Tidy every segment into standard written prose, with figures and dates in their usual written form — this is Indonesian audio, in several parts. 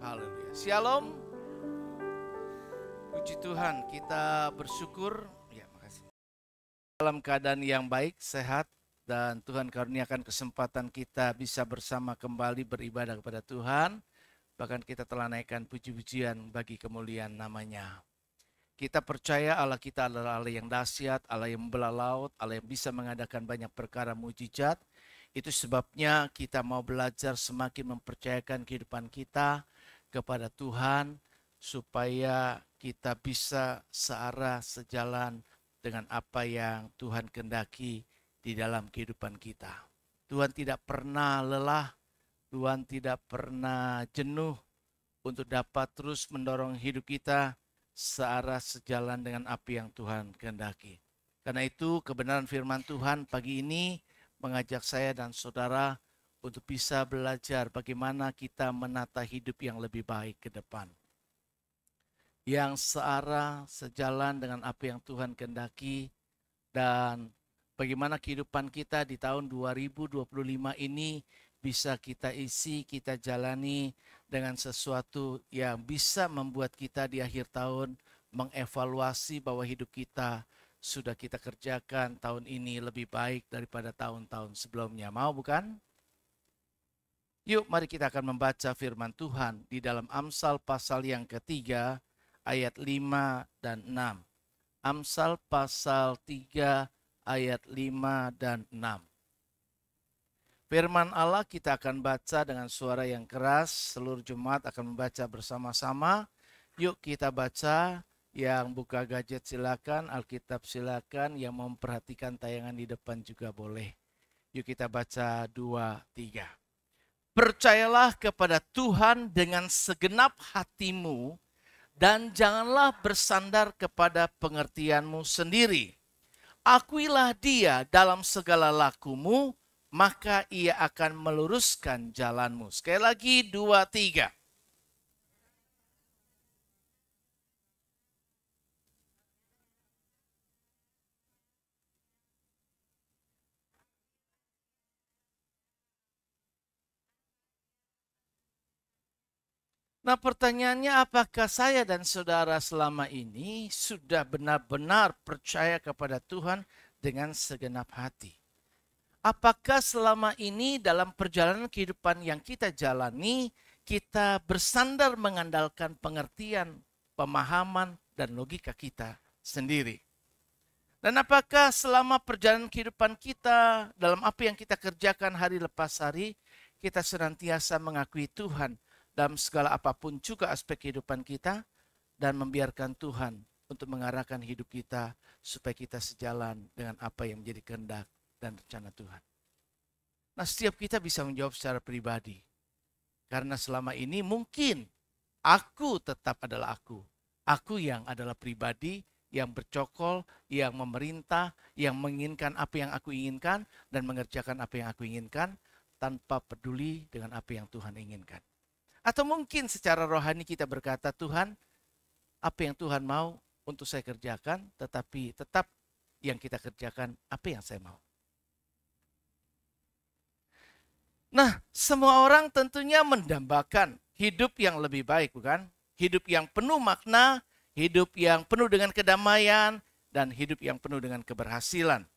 Haleluya. Shalom. Puji Tuhan, kita bersyukur. Ya, makasih. Dalam keadaan yang baik, sehat, dan Tuhan karuniakan kesempatan kita bisa bersama kembali beribadah kepada Tuhan. Bahkan kita telah naikkan puji-pujian bagi kemuliaan namanya. Kita percaya Allah kita adalah Allah yang dahsyat, Allah yang membelah laut, Allah yang bisa mengadakan banyak perkara mujizat. Itu sebabnya kita mau belajar semakin mempercayakan kehidupan kita kepada Tuhan, supaya kita bisa searah sejalan dengan apa yang Tuhan kehendaki di dalam kehidupan kita. Tuhan tidak pernah lelah, Tuhan tidak pernah jenuh untuk dapat terus mendorong hidup kita searah sejalan dengan apa yang Tuhan kehendaki. Karena itu kebenaran firman Tuhan pagi ini mengajak saya dan saudara untuk bisa belajar bagaimana kita menata hidup yang lebih baik ke depan. Yang searah sejalan dengan apa yang Tuhan kehendaki, dan bagaimana kehidupan kita di tahun 2025 ini bisa kita isi, kita jalani dengan sesuatu yang bisa membuat kita di akhir tahun mengevaluasi bahwa hidup kita sudah kita kerjakan tahun ini lebih baik daripada tahun-tahun sebelumnya. Mau bukan? Yuk mari kita akan membaca firman Tuhan di dalam Amsal pasal yang ketiga ayat 5 dan 6. Amsal pasal 3 ayat 5 dan 6. Firman Allah kita akan baca dengan suara yang keras. Seluruh jemaat akan membaca bersama-sama. Yuk kita baca. Yang buka gadget silakan, Alkitab silakan, yang memperhatikan tayangan di depan juga boleh. Yuk kita baca 2, 3. Percayalah kepada Tuhan dengan segenap hatimu, dan janganlah bersandar kepada pengertianmu sendiri. Akuilah Dia dalam segala lakumu, maka Ia akan meluruskan jalanmu. Sekali lagi 2, 3. Nah, pertanyaannya, apakah saya dan saudara selama ini sudah benar-benar percaya kepada Tuhan dengan segenap hati? Apakah selama ini dalam perjalanan kehidupan yang kita jalani, kita bersandar mengandalkan pengertian, pemahaman, dan logika kita sendiri? Dan apakah selama perjalanan kehidupan kita, dalam apa yang kita kerjakan hari lepas hari, kita senantiasa mengakui Tuhan dalam segala apapun juga aspek kehidupan kita, dan membiarkan Tuhan untuk mengarahkan hidup kita supaya kita sejalan dengan apa yang menjadi kehendak dan rencana Tuhan. Nah, setiap kita bisa menjawab secara pribadi. Karena selama ini mungkin aku tetap adalah aku. Aku yang adalah pribadi yang bercokol, yang memerintah, yang menginginkan apa yang aku inginkan, dan mengerjakan apa yang aku inginkan tanpa peduli dengan apa yang Tuhan inginkan. Atau mungkin secara rohani kita berkata, Tuhan, apa yang Tuhan mau untuk saya kerjakan, tetapi tetap yang kita kerjakan apa yang saya mau. Nah, semua orang tentunya mendambakan hidup yang lebih baik, bukan? Hidup yang penuh makna, hidup yang penuh dengan kedamaian, dan hidup yang penuh dengan keberhasilan.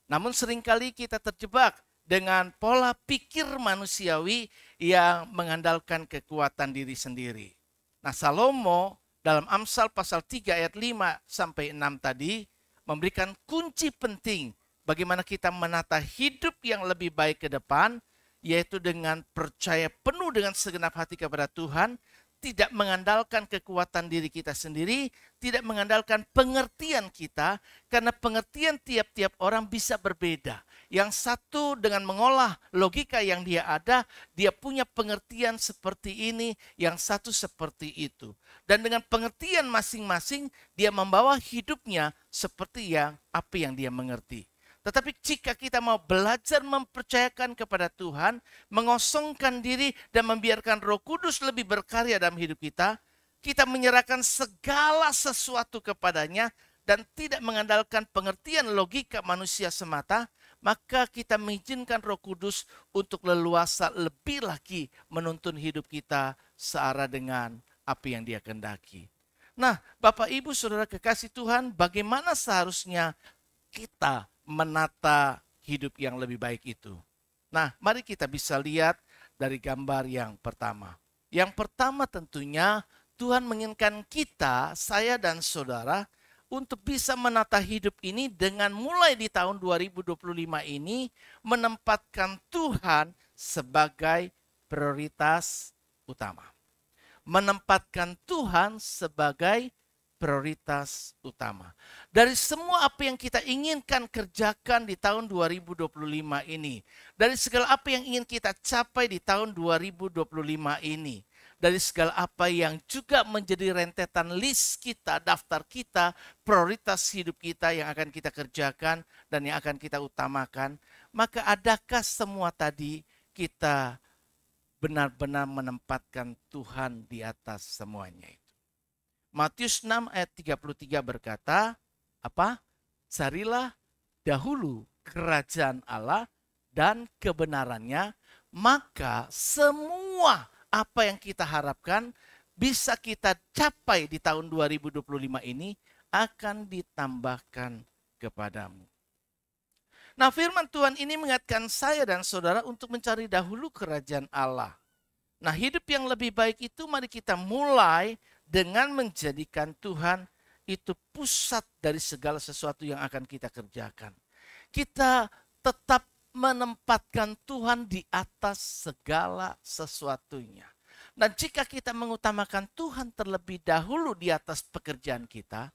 Namun seringkali kita terjebak dengan pola pikir manusiawi yang mengandalkan kekuatan diri sendiri. Nah, Salomo dalam Amsal pasal 3 ayat 5 sampai 6 tadi memberikan kunci penting bagaimana kita menata hidup yang lebih baik ke depan, yaitu dengan percaya penuh dengan segenap hati kepada Tuhan, tidak mengandalkan kekuatan diri kita sendiri, tidak mengandalkan pengertian kita, karena pengertian tiap-tiap orang bisa berbeda. Yang satu dengan mengolah logika yang dia ada, dia punya pengertian seperti ini, yang satu seperti itu. Dan dengan pengertian masing-masing, dia membawa hidupnya seperti apa yang dia mengerti. Tetapi jika kita mau belajar mempercayakan kepada Tuhan, mengosongkan diri dan membiarkan Roh Kudus lebih berkarya dalam hidup kita, kita menyerahkan segala sesuatu kepadanya dan tidak mengandalkan pengertian logika manusia semata, maka kita mengizinkan Roh Kudus untuk leluasa lebih lagi menuntun hidup kita searah dengan apa yang Dia kehendaki. Nah, Bapak Ibu Saudara kekasih Tuhan, bagaimana seharusnya kita menata hidup yang lebih baik itu? Nah, mari kita bisa lihat dari gambar yang pertama. Yang pertama tentunya Tuhan menginginkan kita, saya dan saudara, untuk bisa menata hidup ini dengan mulai di tahun 2025 ini menempatkan Tuhan sebagai prioritas utama. Menempatkan Tuhan sebagai prioritas utama. Dari semua apa yang kita inginkan kerjakan di tahun 2025 ini, dari segala apa yang ingin kita capai di tahun 2025 ini, dari segala apa yang juga menjadi rentetan list kita, daftar kita, prioritas hidup kita yang akan kita kerjakan dan yang akan kita utamakan, maka adakah semua tadi kita benar-benar menempatkan Tuhan di atas semuanya itu? Matius 6 ayat 33 berkata, apa? Carilah dahulu kerajaan Allah dan kebenarannya, maka semua apa yang kita harapkan bisa kita capai di tahun 2025 ini akan ditambahkan kepadamu. Nah, firman Tuhan ini mengingatkan saya dan saudara untuk mencari dahulu kerajaan Allah. Nah, hidup yang lebih baik itu mari kita mulai dengan menjadikan Tuhan itu pusat dari segala sesuatu yang akan kita kerjakan. Kita tetap menempatkan Tuhan di atas segala sesuatunya. Dan jika kita mengutamakan Tuhan terlebih dahulu di atas pekerjaan kita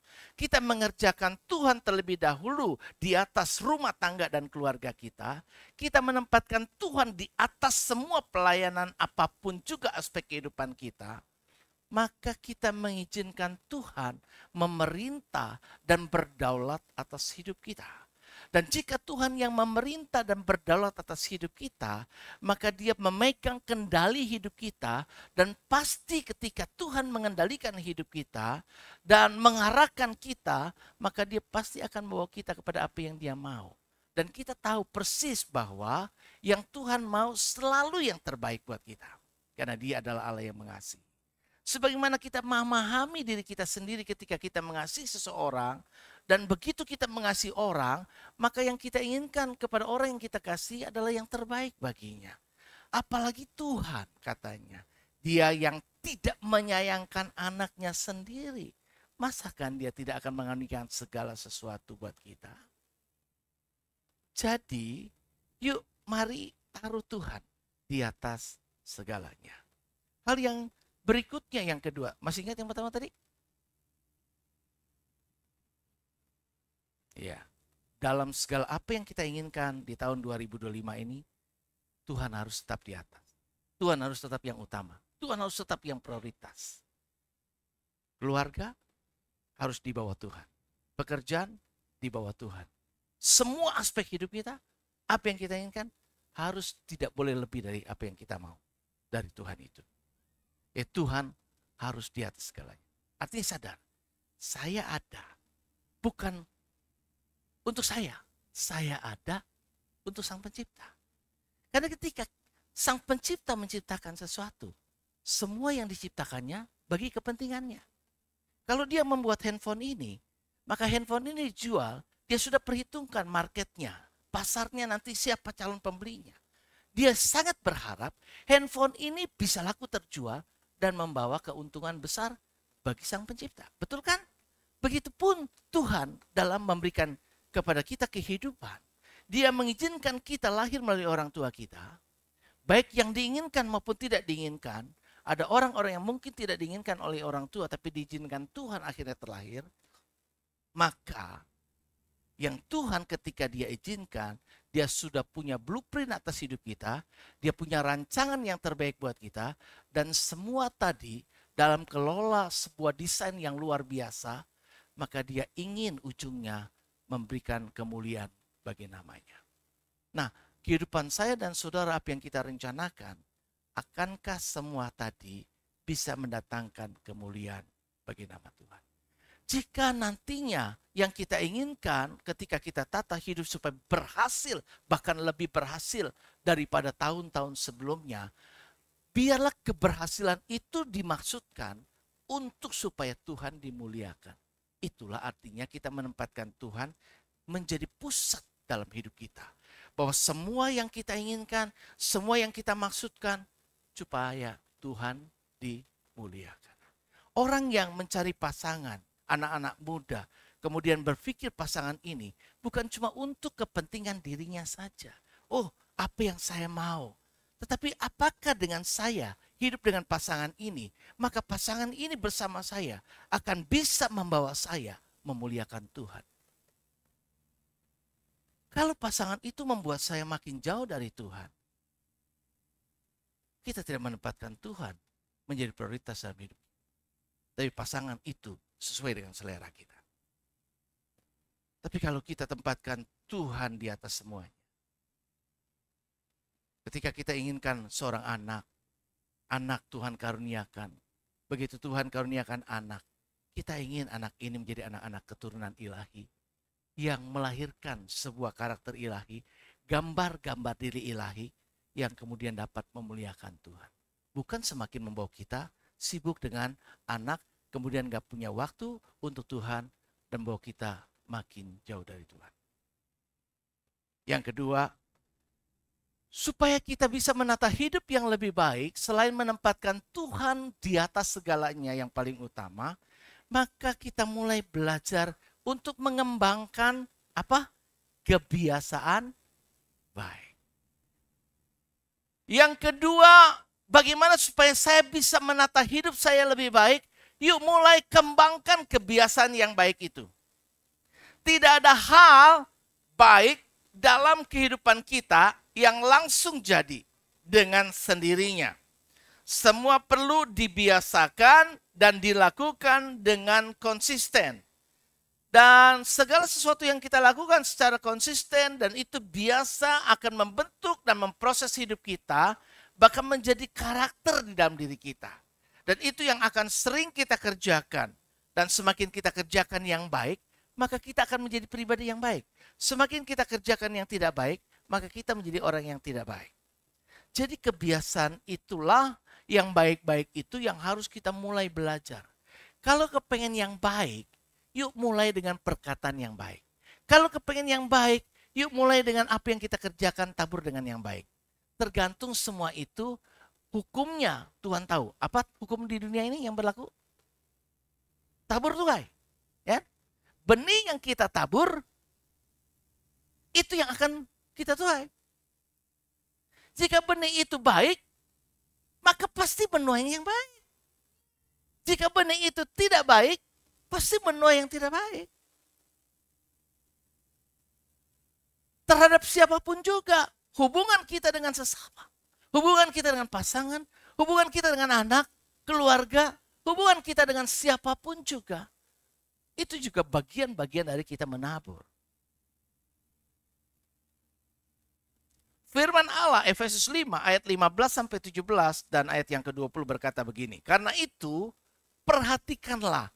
mengerjakan Tuhan terlebih dahulu di atas rumah tangga dan keluarga kita menempatkan Tuhan di atas semua pelayanan apapun juga aspek kehidupan kita, maka kita mengizinkan Tuhan memerintah dan berdaulat atas hidup kita. Dan jika Tuhan yang memerintah dan berdaulat atas hidup kita, maka Dia memegang kendali hidup kita, dan pasti ketika Tuhan mengendalikan hidup kita dan mengarahkan kita, maka Dia pasti akan membawa kita kepada apa yang Dia mau. Dan kita tahu persis bahwa yang Tuhan mau selalu yang terbaik buat kita. Karena Dia adalah Allah yang mengasihi. Sebagaimana kita memahami diri kita sendiri ketika kita mengasihi seseorang, dan begitu kita mengasihi orang, maka yang kita inginkan kepada orang yang kita kasih adalah yang terbaik baginya. Apalagi Tuhan katanya, Dia yang tidak menyayangkan anaknya sendiri, masakan Dia tidak akan menganikan segala sesuatu buat kita? Jadi, yuk mari taruh Tuhan di atas segalanya. Hal yang berikutnya yang kedua, masih ingat yang pertama tadi? Ya, dalam segala apa yang kita inginkan di tahun 2025 ini, Tuhan harus tetap di atas. Tuhan harus tetap yang utama. Tuhan harus tetap yang prioritas. Keluarga harus di bawah Tuhan. Pekerjaan di bawah Tuhan. Semua aspek hidup kita, apa yang kita inginkan, harus tidak boleh lebih dari apa yang kita mau dari Tuhan itu. Tuhan harus di atas segalanya. Artinya sadar, saya ada bukan untuk saya ada untuk Sang Pencipta. Karena ketika Sang Pencipta menciptakan sesuatu, semua yang diciptakannya bagi kepentingannya. Kalau Dia membuat handphone ini, maka handphone ini dijual, Dia sudah perhitungkan marketnya, pasarnya, nanti siapa calon pembelinya. Dia sangat berharap handphone ini bisa laku terjual dan membawa keuntungan besar bagi Sang Pencipta. Betul kan? Begitupun Tuhan dalam memberikan kepada kita kehidupan. Dia mengizinkan kita lahir melalui orang tua kita. Baik yang diinginkan maupun tidak diinginkan. Ada orang-orang yang mungkin tidak diinginkan oleh orang tua, tapi diizinkan Tuhan akhirnya terlahir. Maka yang Tuhan ketika Dia izinkan, Dia sudah punya blueprint atas hidup kita. Dia punya rancangan yang terbaik buat kita. Dan semua tadi dalam kelola sebuah desain yang luar biasa, maka Dia ingin ujungnya memberikan kemuliaan bagi namanya. Nah, kehidupan saya dan saudara apa yang kita rencanakan, akankah semua tadi bisa mendatangkan kemuliaan bagi nama Tuhan? Jika nantinya yang kita inginkan ketika kita tata hidup supaya berhasil, bahkan lebih berhasil daripada tahun-tahun sebelumnya, biarlah keberhasilan itu dimaksudkan untuk supaya Tuhan dimuliakan. Itulah artinya kita menempatkan Tuhan menjadi pusat dalam hidup kita. Bahwa semua yang kita inginkan, semua yang kita maksudkan, supaya Tuhan dimuliakan. Orang yang mencari pasangan, anak-anak muda, kemudian berpikir pasangan ini bukan cuma untuk kepentingan dirinya saja. Oh, apa yang saya mau. Tetapi apakah dengan saya hidup dengan pasangan ini, maka pasangan ini bersama saya akan bisa membawa saya memuliakan Tuhan. Kalau pasangan itu membuat saya makin jauh dari Tuhan, kita tidak menempatkan Tuhan menjadi prioritas dalam hidup. Tapi pasangan itu sesuai dengan selera kita. Tapi kalau kita tempatkan Tuhan di atas semuanya. Ketika kita inginkan seorang anak, anak Tuhan karuniakan. Begitu Tuhan karuniakan anak, kita ingin anak ini menjadi anak-anak keturunan ilahi. Yang melahirkan sebuah karakter ilahi, gambar-gambar diri ilahi, yang kemudian dapat memuliakan Tuhan. Bukan semakin membawa kita sibuk dengan anak, kemudian gak punya waktu untuk Tuhan, dan bawa kita makin jauh dari Tuhan. Yang kedua, supaya kita bisa menata hidup yang lebih baik, selain menempatkan Tuhan di atas segalanya yang paling utama, maka kita mulai belajar untuk mengembangkan apa? Kebiasaan baik. Yang kedua, bagaimana supaya saya bisa menata hidup saya lebih baik? Yuk mulai kembangkan kebiasaan yang baik itu. Tidak ada hal baik dalam kehidupan kita yang langsung jadi dengan sendirinya. Semua perlu dibiasakan dan dilakukan dengan konsisten. Dan segala sesuatu yang kita lakukan secara konsisten dan itu biasa akan membentuk dan memproses hidup kita, bahkan menjadi karakter di dalam diri kita. Dan itu yang akan sering kita kerjakan. Dan semakin kita kerjakan yang baik, maka kita akan menjadi pribadi yang baik. Semakin kita kerjakan yang tidak baik, maka kita menjadi orang yang tidak baik. Jadi kebiasaan itulah yang baik-baik itu yang harus kita mulai belajar. Kalau kepengen yang baik, yuk mulai dengan perkataan yang baik. Kalau kepengen yang baik, yuk mulai dengan apa yang kita kerjakan tabur dengan yang baik. Tergantung semua itu hukumnya Tuhan tahu. Apa hukum di dunia ini yang berlaku? Tabur tuai. Ya? Benih yang kita tabur, itu yang akan kita tuai. Jika benih itu baik, maka pasti menuai yang baik. Jika benih itu tidak baik, pasti menuai yang tidak baik. Terhadap siapapun juga. Hubungan kita dengan sesama. Hubungan kita dengan pasangan. Hubungan kita dengan anak, keluarga. Hubungan kita dengan siapapun juga. Itu juga bagian-bagian dari kita menabur. Firman Allah Efesus 5 ayat 15-17 dan ayat yang ke-20 berkata begini. Karena itu perhatikanlah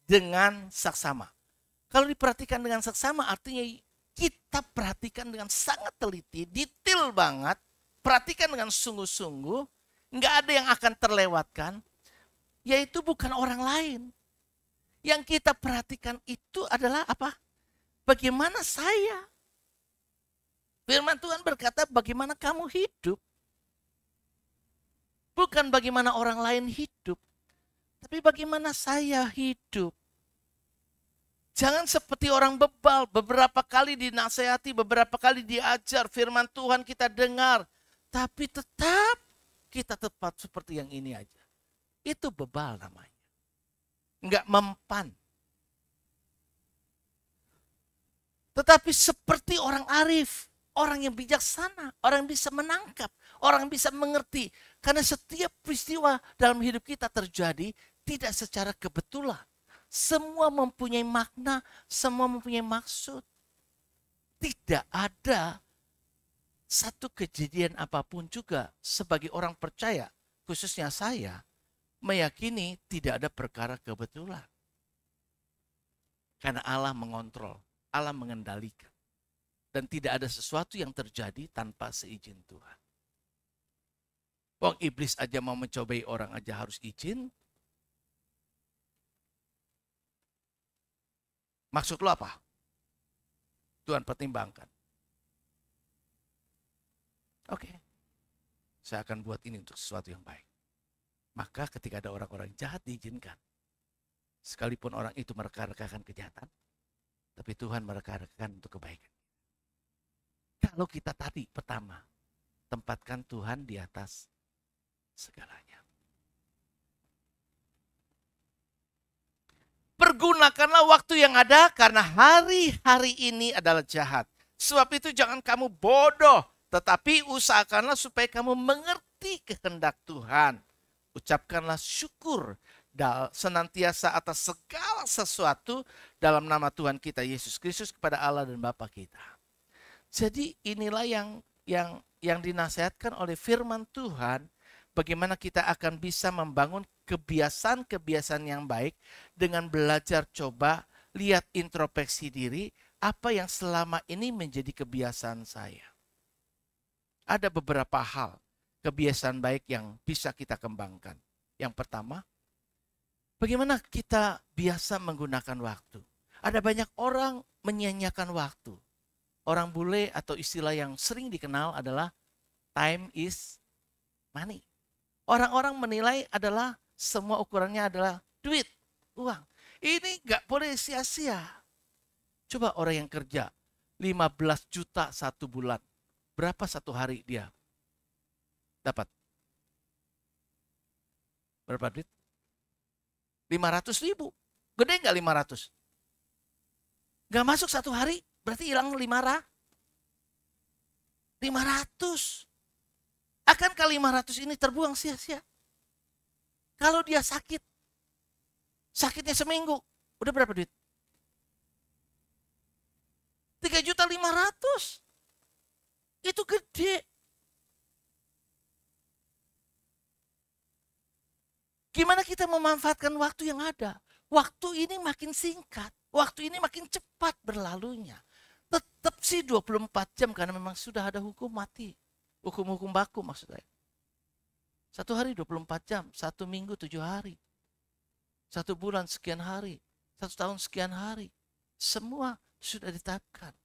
dengan saksama. Kalau diperhatikan dengan saksama artinya kita perhatikan dengan sangat teliti, detail banget, perhatikan dengan sungguh-sungguh, nggak ada yang akan terlewatkan, yaitu bukan orang lain. Yang kita perhatikan itu adalah apa? Bagaimana saya? Firman Tuhan berkata bagaimana kamu hidup. Bukan bagaimana orang lain hidup. Tapi bagaimana saya hidup. Jangan seperti orang bebal. Beberapa kali dinasehati, beberapa kali diajar. Firman Tuhan kita dengar. Tapi tetap kita tepat seperti yang ini aja. Itu bebal namanya. Enggak mempan. Tetapi seperti orang arif. Orang yang bijaksana, orang yang bisa menangkap, orang yang bisa mengerti. Karena setiap peristiwa dalam hidup kita terjadi tidak secara kebetulan. Semua mempunyai makna, semua mempunyai maksud. Tidak ada satu kejadian apapun juga sebagai orang percaya, khususnya saya, meyakini tidak ada perkara kebetulan. Karena Allah mengontrol, Allah mengendalikan. Dan tidak ada sesuatu yang terjadi tanpa seizin Tuhan. Wong iblis aja mau mencobai orang aja harus izin. Maksud lo apa? Tuhan pertimbangkan. Oke, saya akan buat ini untuk sesuatu yang baik. Maka ketika ada orang-orang jahat diizinkan. Sekalipun orang itu mereka-rekakan kejahatan, tapi Tuhan mereka-rekakan untuk kebaikan. Kalau kita tadi pertama, tempatkan Tuhan di atas segalanya. Pergunakanlah waktu yang ada karena hari-hari ini adalah jahat. Sebab itu jangan kamu bodoh, tetapi usahakanlah supaya kamu mengerti kehendak Tuhan. Ucapkanlah syukur senantiasa atas segala sesuatu dalam nama Tuhan kita Yesus Kristus kepada Allah dan Bapa kita. Jadi inilah yang dinasihatkan oleh firman Tuhan, bagaimana kita akan bisa membangun kebiasaan-kebiasaan yang baik dengan belajar coba, lihat introspeksi diri, apa yang selama ini menjadi kebiasaan saya. Ada beberapa hal kebiasaan baik yang bisa kita kembangkan. Yang pertama, bagaimana kita biasa menggunakan waktu. Ada banyak orang menyia-nyiakan waktu. Orang bule atau istilah yang sering dikenal adalah time is money. Orang-orang menilai adalah semua ukurannya adalah duit, uang. Ini nggak boleh sia-sia. Coba orang yang kerja 15 juta satu bulan. Berapa satu hari dia dapat? Berapa duit? 500 ribu. Gede nggak 500? Nggak masuk satu hari, berarti hilang 500. Akankah 500 ini terbuang sia-sia? Kalau dia sakit, sakitnya seminggu, udah berapa duit? 3.500.000. Itu gede. Gimana kita memanfaatkan waktu yang ada? Waktu ini makin singkat, waktu ini makin cepat berlalunya. Tetap sih 24 jam karena memang sudah ada hukum mati. Hukum-hukum baku maksud saya. Satu hari 24 jam, satu minggu 7 hari. Satu bulan sekian hari, satu tahun sekian hari. Semua sudah ditetapkan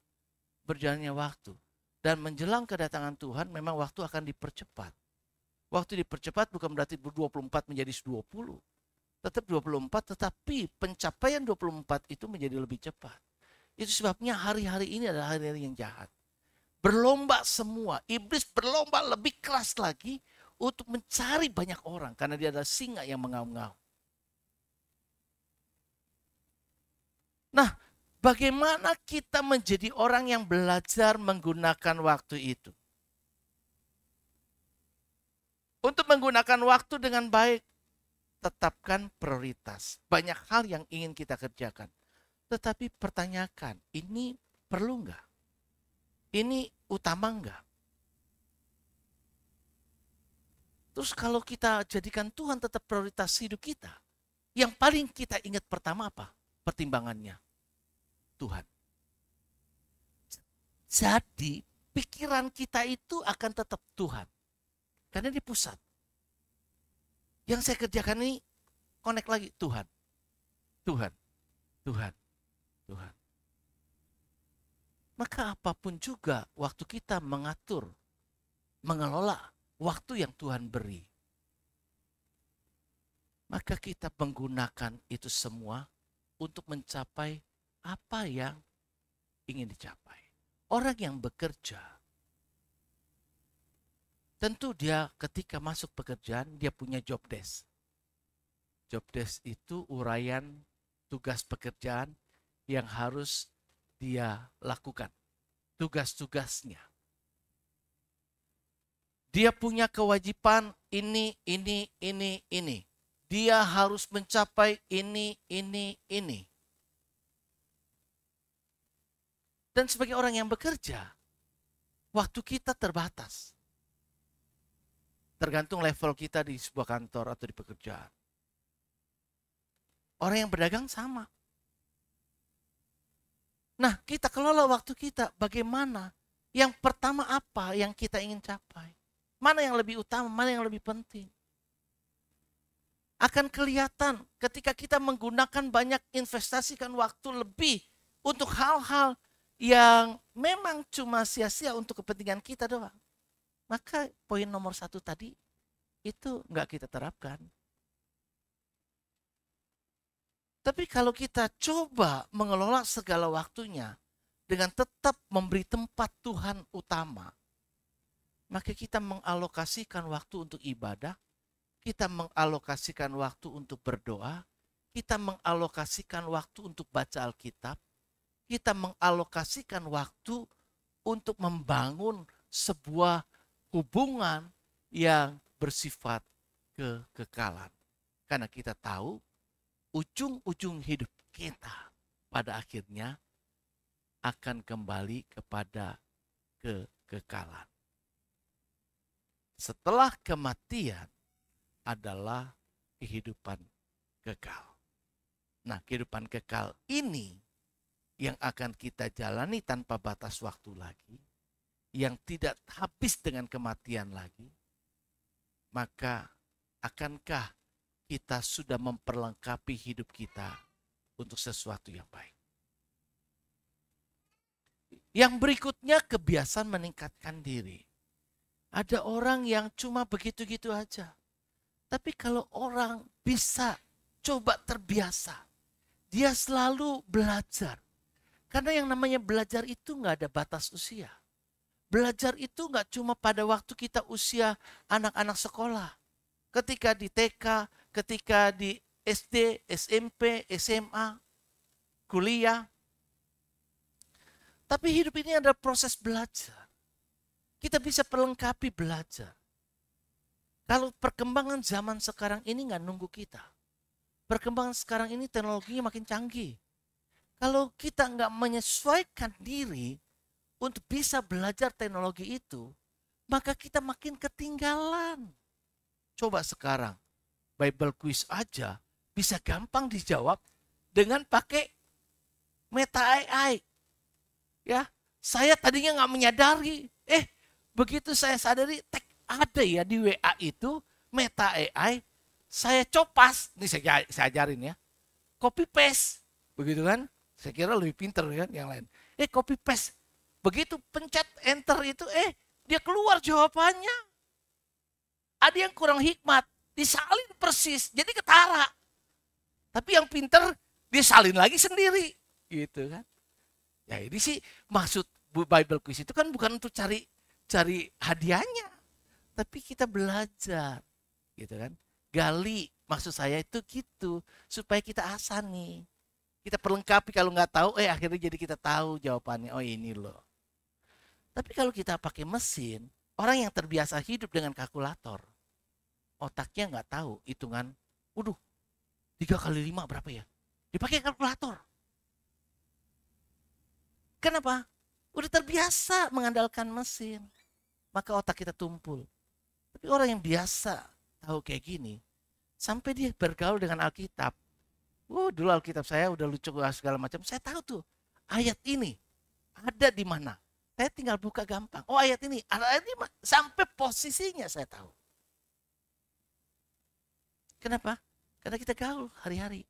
berjalannya waktu. Dan menjelang kedatangan Tuhan memang waktu akan dipercepat. Waktu dipercepat bukan berarti 24 menjadi 20. Tetap 24 tetapi pencapaian 24 itu menjadi lebih cepat. Itu sebabnya hari-hari ini adalah hari-hari yang jahat. Berlomba semua, iblis berlomba lebih keras lagi untuk mencari banyak orang karena dia adalah singa yang mengaum-ngaum. Nah, bagaimana kita menjadi orang yang belajar menggunakan waktu itu? Untuk menggunakan waktu dengan baik, tetapkan prioritas. Banyak hal yang ingin kita kerjakan. Tetapi pertanyakan, ini perlu enggak? Ini utama enggak? Terus kalau kita jadikan Tuhan tetap prioritas hidup kita, yang paling kita ingat pertama apa? Pertimbangannya. Tuhan. Jadi pikiran kita itu akan tetap Tuhan. Karena di pusat. Yang saya kerjakan ini connect lagi Tuhan. Tuhan. Tuhan. Tuhan. Maka apapun juga waktu kita mengatur, mengelola waktu yang Tuhan beri. Maka kita menggunakan itu semua untuk mencapai apa yang ingin dicapai. Orang yang bekerja, tentu dia ketika masuk pekerjaan dia punya job desk. Job desk itu uraian tugas pekerjaan yang harus dia lakukan. Tugas-tugasnya. Dia punya kewajiban ini. Dia harus mencapai ini. Dan sebagai orang yang bekerja, waktu kita terbatas. Tergantung level kita di sebuah kantor atau di pekerjaan. Orang yang berdagang sama. Nah, kita kelola waktu kita bagaimana? Yang pertama apa yang kita ingin capai? Mana yang lebih utama, mana yang lebih penting? Akan kelihatan ketika kita menggunakan banyak investasikan waktu lebih untuk hal-hal yang memang cuma sia-sia untuk kepentingan kita doang. Maka poin nomor 1 tadi itu nggak kita terapkan. Tapi kalau kita coba mengelola segala waktunya dengan tetap memberi tempat Tuhan utama, maka kita mengalokasikan waktu untuk ibadah, kita mengalokasikan waktu untuk berdoa, kita mengalokasikan waktu untuk baca Alkitab, kita mengalokasikan waktu untuk membangun sebuah hubungan yang bersifat kekekalan. Karena kita tahu ujung-ujung hidup kita pada akhirnya akan kembali kepada kekekalan. Setelah kematian adalah kehidupan kekal. Nah, kehidupan kekal ini yang akan kita jalani tanpa batas waktu lagi, yang tidak habis dengan kematian lagi, maka akankah kita sudah memperlengkapi hidup kita untuk sesuatu yang baik? Yang berikutnya, kebiasaan meningkatkan diri. Ada orang yang cuma begitu-gitu aja. Tapi kalau orang bisa coba terbiasa, dia selalu belajar. Karena yang namanya belajar itu nggak ada batas usia. Belajar itu nggak cuma pada waktu kita usia anak-anak sekolah. Ketika di TK, ketika di SD, SMP, SMA, kuliah. Tapi hidup ini adalah proses belajar. Kita bisa perlengkapi belajar. Kalau perkembangan zaman sekarang ini nggak nunggu kita. Perkembangan sekarang ini teknologinya makin canggih. Kalau kita nggak menyesuaikan diri untuk bisa belajar teknologi itu, maka kita makin ketinggalan. Coba sekarang, Bible quiz aja bisa gampang dijawab dengan pakai Meta AI. Ya, saya tadinya nggak menyadari. Begitu saya sadari, ada ya di WA itu Meta AI. Saya copas, ini saya ajarin ya, copy paste, begitu kan? Saya kira lebih pinter kan yang lain. Copy paste, begitu pencet enter itu, dia keluar jawabannya. Ada yang kurang hikmat, disalin persis, jadi ketara. Tapi yang pinter, dia salin lagi sendiri, gitu kan? Ya ini sih maksud Bible quiz itu kan bukan untuk cari hadiahnya, tapi kita belajar, gitu kan? Gali, maksud saya itu gitu, supaya kita asani, kita perlengkapi. Kalau nggak tahu, akhirnya jadi kita tahu jawabannya. Oh ini loh. Tapi kalau kita pakai mesin, orang yang terbiasa hidup dengan kalkulator, otaknya nggak tahu hitungan. 3 kali 5 berapa ya? Dipakai kalkulator. Kenapa? Udah terbiasa mengandalkan mesin. Maka otak kita tumpul. Tapi orang yang biasa tahu kayak gini, sampai dia bergaul dengan Alkitab. Dulu Alkitab saya udah lucu segala macam. Saya tahu tuh ayat ini ada di mana. Saya tinggal buka gampang. Ayat ini sampai posisinya saya tahu. Kenapa? Karena kita gaul hari-hari.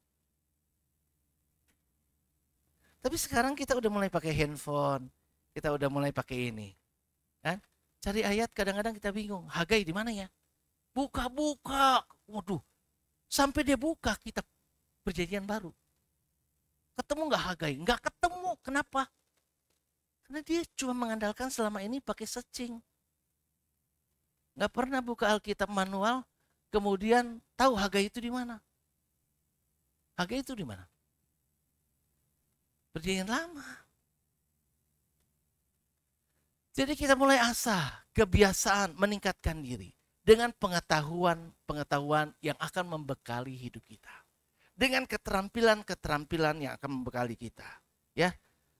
Tapi sekarang kita udah mulai pakai handphone, kita udah mulai pakai ini. Kan? Cari ayat kadang-kadang kita bingung. Hagai di mana ya? Buka-buka. Sampai dia buka kitab Perjanjian Baru. Ketemu nggak Hagai? Nggak ketemu. Kenapa? Karena dia cuma mengandalkan selama ini pakai searching. Nggak pernah buka Alkitab manual, kemudian tahu Hagai itu di mana. Hagai itu di mana? Perjanjian Lama. Jadi kita mulai asah kebiasaan meningkatkan diri dengan pengetahuan yang akan membekali hidup kita. Dengan keterampilan-keterampilan yang akan membekali kita. Ya,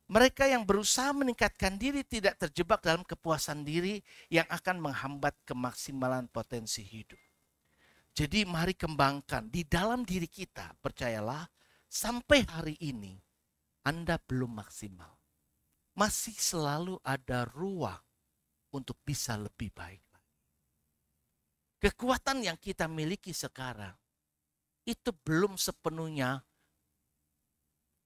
mereka yang berusaha meningkatkan diri tidak terjebak dalam kepuasan diri yang akan menghambat kemaksimalan potensi hidup. Jadi mari kembangkan di dalam diri kita, percayalah, sampai hari ini Anda belum maksimal. masih selalu ada ruang untuk bisa lebih baik. Kekuatan yang kita miliki sekarang itu belum sepenuhnya,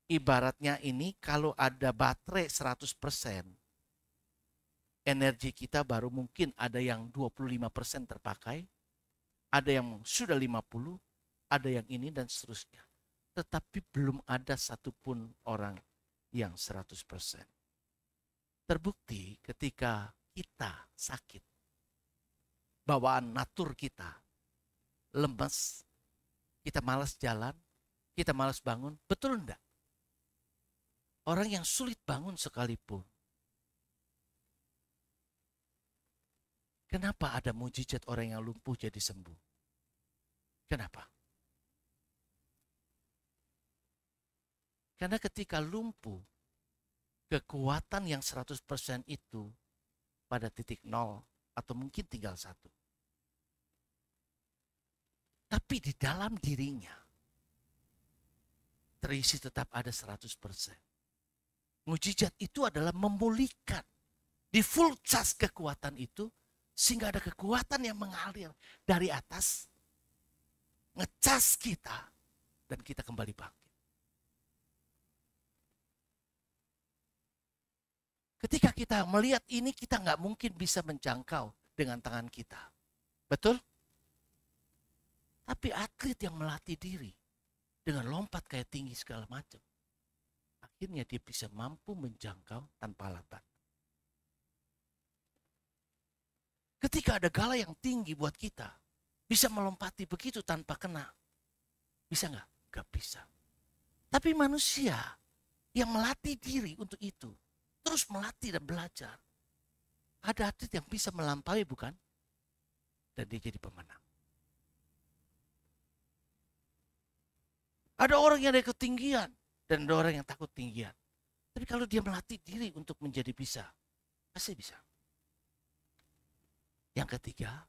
ibaratnya ini kalau ada baterai 100%, energi kita baru mungkin ada yang 25% terpakai, ada yang sudah 50, ada yang ini dan seterusnya. Tetapi belum ada satupun orang yang 100%. Terbukti ketika kita sakit, bawaan natur kita lemes, kita malas jalan, kita malas bangun, betul enggak? Orang yang sulit bangun sekalipun, kenapa ada mujizat orang yang lumpuh jadi sembuh? Kenapa? Karena ketika lumpuh, kekuatan yang 100% itu pada titik nol atau mungkin tinggal 1. Tapi di dalam dirinya terisi tetap ada 100%. Mujizat itu adalah memulihkan di full charge kekuatan itu, sehingga ada kekuatan yang mengalir dari atas, ngecas kita, dan kita kembali bangkit. Ketika kita melihat ini, kita nggak mungkin bisa menjangkau dengan tangan kita. Betul? Tapi atlet yang melatih diri dengan lompat kayak tinggi segala macam, akhirnya dia bisa mampu menjangkau tanpa alat bantu. Ketika ada gala yang tinggi buat kita, bisa melompati begitu tanpa kena. Bisa nggak? Nggak bisa. Tapi manusia yang melatih diri untuk itu, terus melatih dan belajar. Ada atlet yang bisa melampaui, bukan? Dan dia jadi pemenang. Ada orang yang dari ketinggian dan ada orang yang takut tinggian. Tapi kalau dia melatih diri untuk menjadi bisa, pasti bisa. Yang ketiga,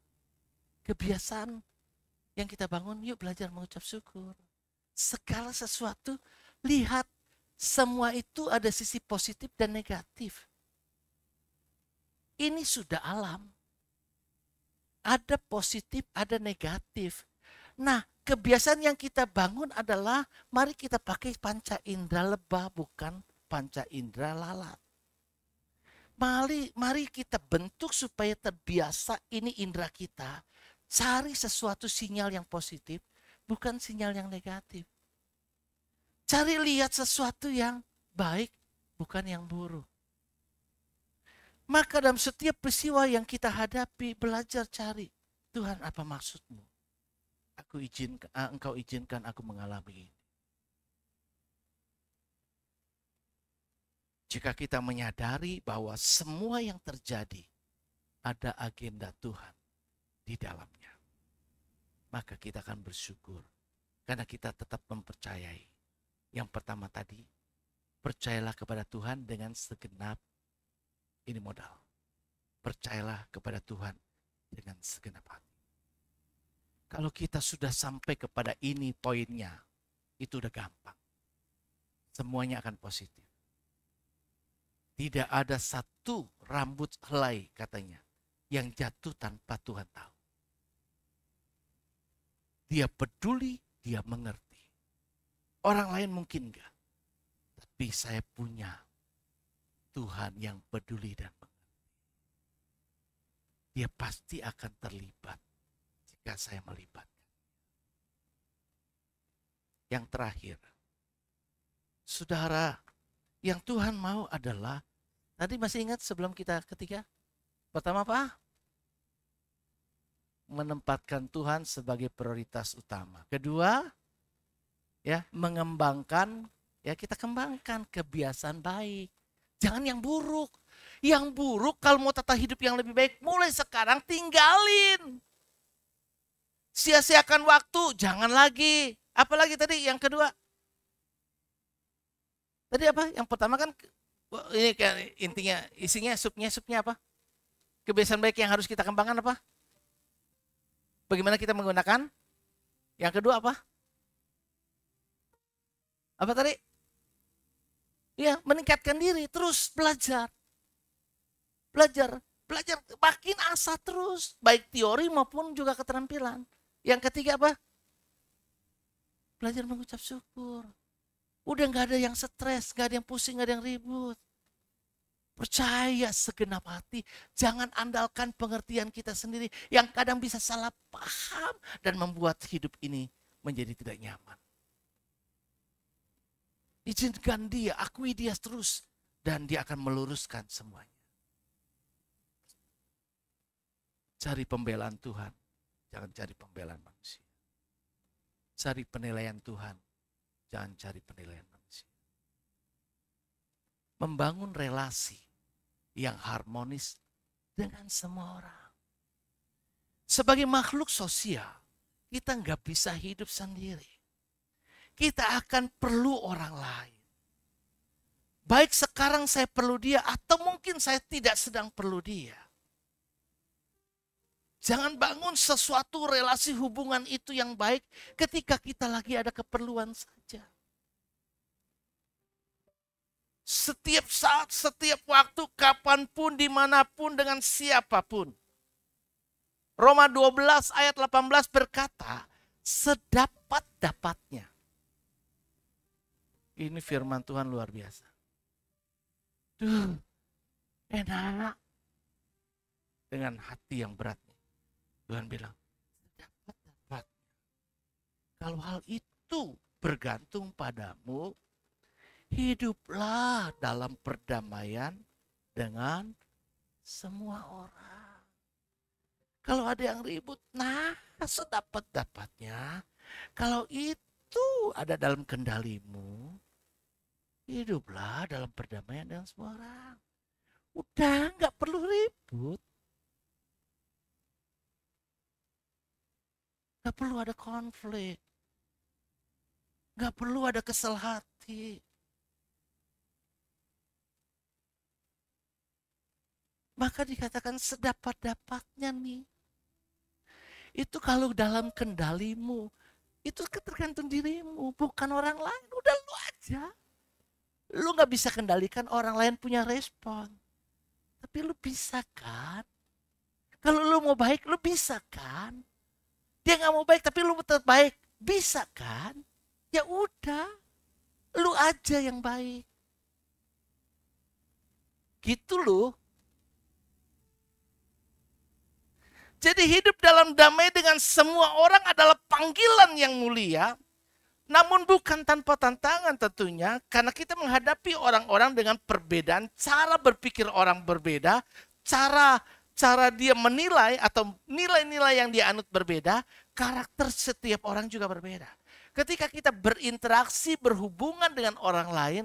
kebiasaan yang kita bangun, yuk belajar mengucap syukur. Segala sesuatu, lihat semua itu ada sisi positif dan negatif. Ini sudah alam. Ada positif, ada negatif. Nah, kebiasaan yang kita bangun adalah mari kita pakai panca indera lebah, bukan panca indera lalat. Mari kita bentuk supaya terbiasa ini indera kita. Cari sesuatu sinyal yang positif, bukan sinyal yang negatif. Cari lihat sesuatu yang baik, bukan yang buruk. Maka dalam setiap peristiwa yang kita hadapi, belajar cari, Tuhan apa maksudmu? Engkau izinkan aku mengalami ini. Jika kita menyadari bahwa semua yang terjadi ada agenda Tuhan di dalamnya, maka kita akan bersyukur karena kita tetap mempercayai. Yang pertama tadi, percayalah kepada Tuhan dengan segenap, ini modal. Percayalah kepada Tuhan dengan segenap hati. Kalau kita sudah sampai kepada ini poinnya, itu udah gampang. Semuanya akan positif. Tidak ada satu rambut helai katanya yang jatuh tanpa Tuhan tahu. Dia peduli, dia mengerti. Orang lain mungkin enggak. Tapi saya punya Tuhan yang peduli dan mengerti. Dia pasti akan terlibat jika saya melibatkan. Yang terakhir, saudara, yang Tuhan mau adalah, tadi masih ingat sebelum kita ketiga? Pertama apa? Menempatkan Tuhan sebagai prioritas utama. Kedua, ya, mengembangkan, ya kita kembangkan kebiasaan baik. Jangan yang buruk. Yang buruk kalau mau tata hidup yang lebih baik, mulai sekarang tinggalin. Sia-siakan waktu, jangan lagi. Apalagi tadi yang kedua? Tadi apa? Yang pertama kan ini kan intinya, isinya supnya apa? Kebiasaan baik yang harus kita kembangkan apa? Bagaimana kita menggunakan? Yang kedua apa? Apa tadi? Ya, meningkatkan diri, terus belajar. Belajar, belajar, makin asa terus, baik teori maupun juga keterampilan. Yang ketiga apa? Belajar mengucap syukur. Udah nggak ada yang stres, nggak ada yang pusing, nggak ada yang ribut. Percaya segenap hati, jangan andalkan pengertian kita sendiri yang kadang bisa salah paham dan membuat hidup ini menjadi tidak nyaman. Izinkan dia, akui dia terus, dan dia akan meluruskan semuanya. Cari pembelaan Tuhan, jangan cari pembelaan manusia. Cari penilaian Tuhan, jangan cari penilaian manusia. Membangun relasi yang harmonis dengan semua orang. Sebagai makhluk sosial, kita nggak bisa hidup sendiri. Kita akan perlu orang lain. Baik sekarang saya perlu dia atau mungkin saya tidak sedang perlu dia. Jangan bangun sesuatu relasi hubungan itu yang baik ketika kita lagi ada keperluan saja. Setiap saat, setiap waktu, kapanpun, dimanapun, dengan siapapun. Roma 12 ayat 18 berkata, sedapat-dapatnya. Ini firman Tuhan luar biasa. Duh, enak. Dengan hati yang berat. Tuhan bilang, sedapat-dapatnya. Kalau hal itu bergantung padamu, hiduplah dalam perdamaian dengan semua orang. Kalau ada yang ribut, nah sedapat-dapatnya. Kalau itu ada dalam kendalimu, hiduplah dalam perdamaian dengan semua orang. Udah nggak perlu ribut. Nggak perlu ada konflik. Nggak perlu ada kesel hati. Maka dikatakan sedapat-dapatnya nih. Itu kalau dalam kendalimu. Itu tergantung dirimu. Bukan orang lain. Udah lu aja. Lu gak bisa kendalikan orang lain punya respon. Tapi lu bisa kan? Kalau lu mau baik, lu bisa kan? Dia gak mau baik, tapi lu tetap baik. Bisa kan? Ya udah. Lu aja yang baik. Gitu loh. Jadi hidup dalam damai dengan semua orang adalah panggilan yang mulia. Namun bukan tanpa tantangan tentunya. Karena kita menghadapi orang-orang dengan perbedaan. Cara berpikir orang berbeda. Cara dia menilai atau nilai-nilai yang dia anut berbeda. Karakter setiap orang juga berbeda. Ketika kita berinteraksi, berhubungan dengan orang lain.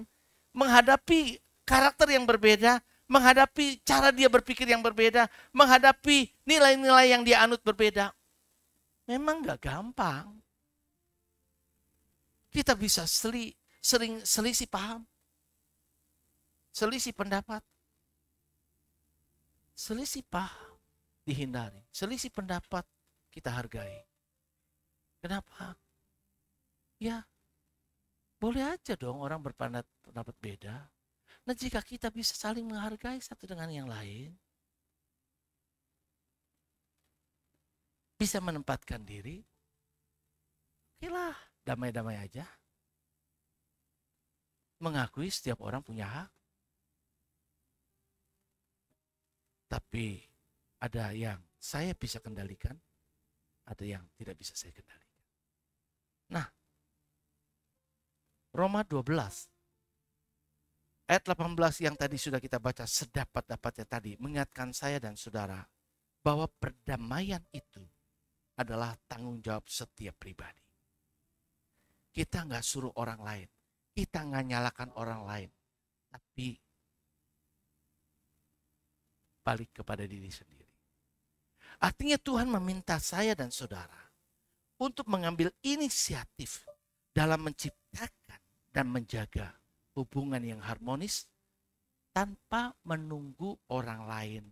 Menghadapi karakter yang berbeda. Menghadapi cara dia berpikir yang berbeda, menghadapi nilai-nilai yang dia anut berbeda. Memang gak gampang. Kita bisa sering selisih paham. Selisih pendapat. Selisih paham dihindari. Selisih pendapat kita hargai. Kenapa? Ya, boleh aja dong orang berpendapat beda. Nah jika kita bisa saling menghargai satu dengan yang lain, bisa menempatkan diri, oke lah, damai-damai aja. Mengakui setiap orang punya hak. Tapi ada yang saya bisa kendalikan, ada yang tidak bisa saya kendalikan. Nah, Roma 12 ayat 18 yang tadi sudah kita baca sedapat-dapatnya tadi mengingatkan saya dan saudara bahwa perdamaian itu adalah tanggung jawab setiap pribadi. Kita nggak suruh orang lain, kita nggak nyalakan orang lain, tapi balik kepada diri sendiri. Artinya Tuhan meminta saya dan saudara untuk mengambil inisiatif dalam menciptakan dan menjaga hubungan yang harmonis tanpa menunggu orang lain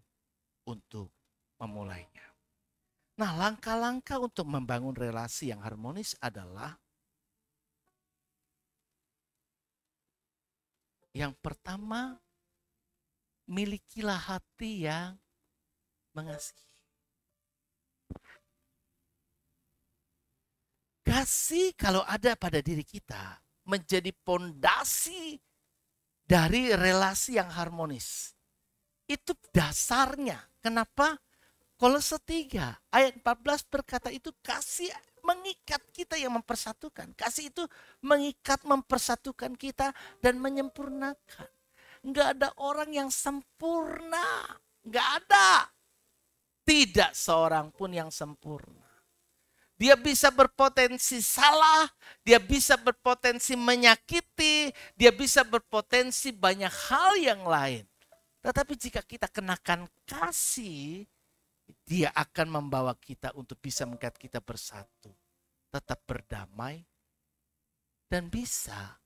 untuk memulainya. Nah, langkah-langkah untuk membangun relasi yang harmonis adalah Yang pertama, milikilah hati yang mengasihi. Kasih kalau ada pada diri kita menjadi pondasi dari relasi yang harmonis. Itu dasarnya. Kenapa? Kolose 3 ayat 14 berkata itu kasih mengikat kita yang mempersatukan. Kasih itu mengikat, mempersatukan kita dan menyempurnakan. Enggak ada orang yang sempurna. Enggak ada. Tidak seorang pun yang sempurna. Dia bisa berpotensi salah, dia bisa berpotensi menyakiti, dia bisa berpotensi banyak hal yang lain. Tetapi jika kita kenakan kasih, dia akan membawa kita untuk bisa mengikat kita bersatu. Tetap berdamai dan bisa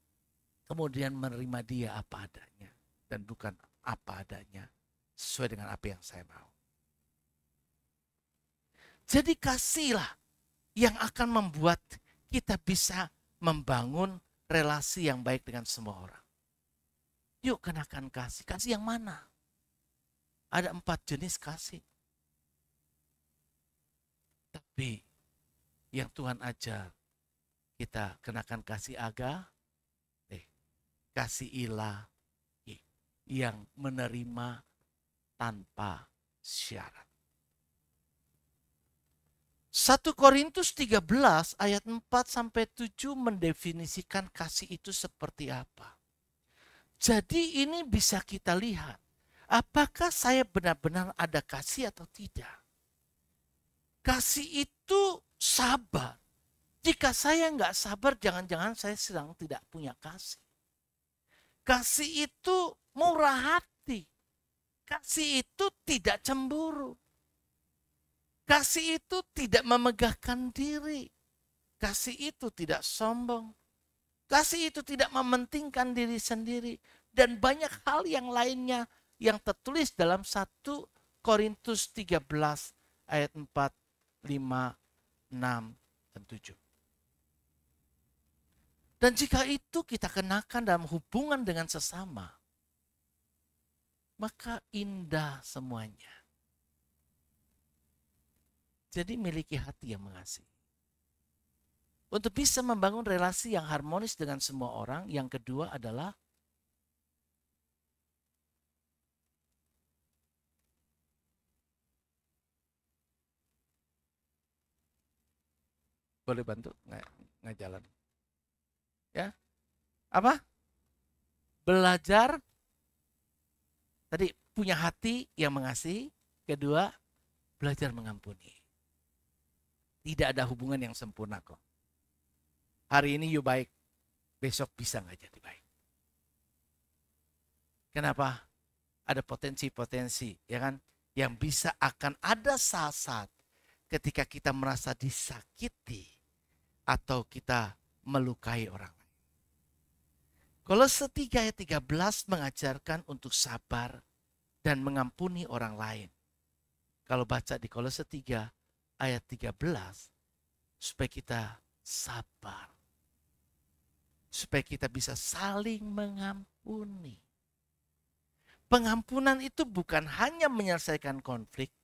kemudian menerima dia apa adanya. Dan bukan apa adanya sesuai dengan apa yang saya mau. Jadi kasihlah yang akan membuat kita bisa membangun relasi yang baik dengan semua orang. Yuk kenakan kasih. Kasih yang mana? Ada 4 jenis kasih. Tapi yang Tuhan ajar kita kenakan kasih kasih ilahi yang menerima tanpa syarat. 1 Korintus 13 ayat 4 sampai 7 mendefinisikan kasih itu seperti apa. Jadi ini bisa kita lihat. Apakah saya benar-benar ada kasih atau tidak? Kasih itu sabar. Jika saya nggak sabar, jangan-jangan saya sedang tidak punya kasih. Kasih itu murah hati. Kasih itu tidak cemburu. Kasih itu tidak memegahkan diri. Kasih itu tidak sombong. Kasih itu tidak mementingkan diri sendiri. Dan banyak hal yang lainnya yang tertulis dalam 1 Korintus 13 ayat 4, 5, 6, dan 7. Dan jika itu kita kenakan dalam hubungan dengan sesama, maka indah semuanya. Jadi miliki hati yang mengasihi. Untuk bisa membangun relasi yang harmonis dengan semua orang, yang kedua adalah boleh bantu nggak jalan? Ya, apa? Belajar tadi punya hati yang mengasihi. Kedua, belajar mengampuni. Tidak ada hubungan yang sempurna kok. Hari ini you baik, besok bisa nggak jadi baik. Kenapa? Ada potensi-potensi, ya kan? Yang bisa akan ada saat-saat ketika kita merasa disakiti atau kita melukai orang lain. Kolose 3 ayat 13 mengajarkan untuk sabar dan mengampuni orang lain. Kalau baca di Kolose 3 ayat 13, supaya kita sabar. Supaya kita bisa saling mengampuni. Pengampunan itu bukan hanya menyelesaikan konflik,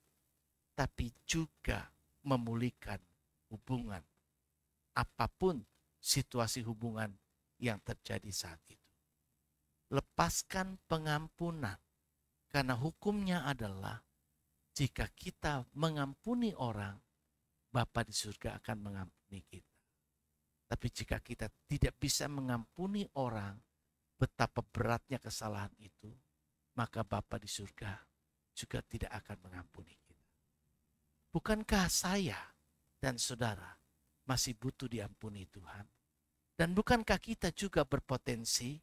tapi juga memulihkan hubungan. Apapun situasi hubungan yang terjadi saat itu. Lepaskan pengampunan. Karena hukumnya adalah jika kita mengampuni orang, Bapa di surga akan mengampuni kita. Tapi jika kita tidak bisa mengampuni orang, betapa beratnya kesalahan itu, maka Bapa di surga juga tidak akan mengampuni kita. Bukankah saya dan saudara masih butuh diampuni Tuhan? Dan bukankah kita juga berpotensi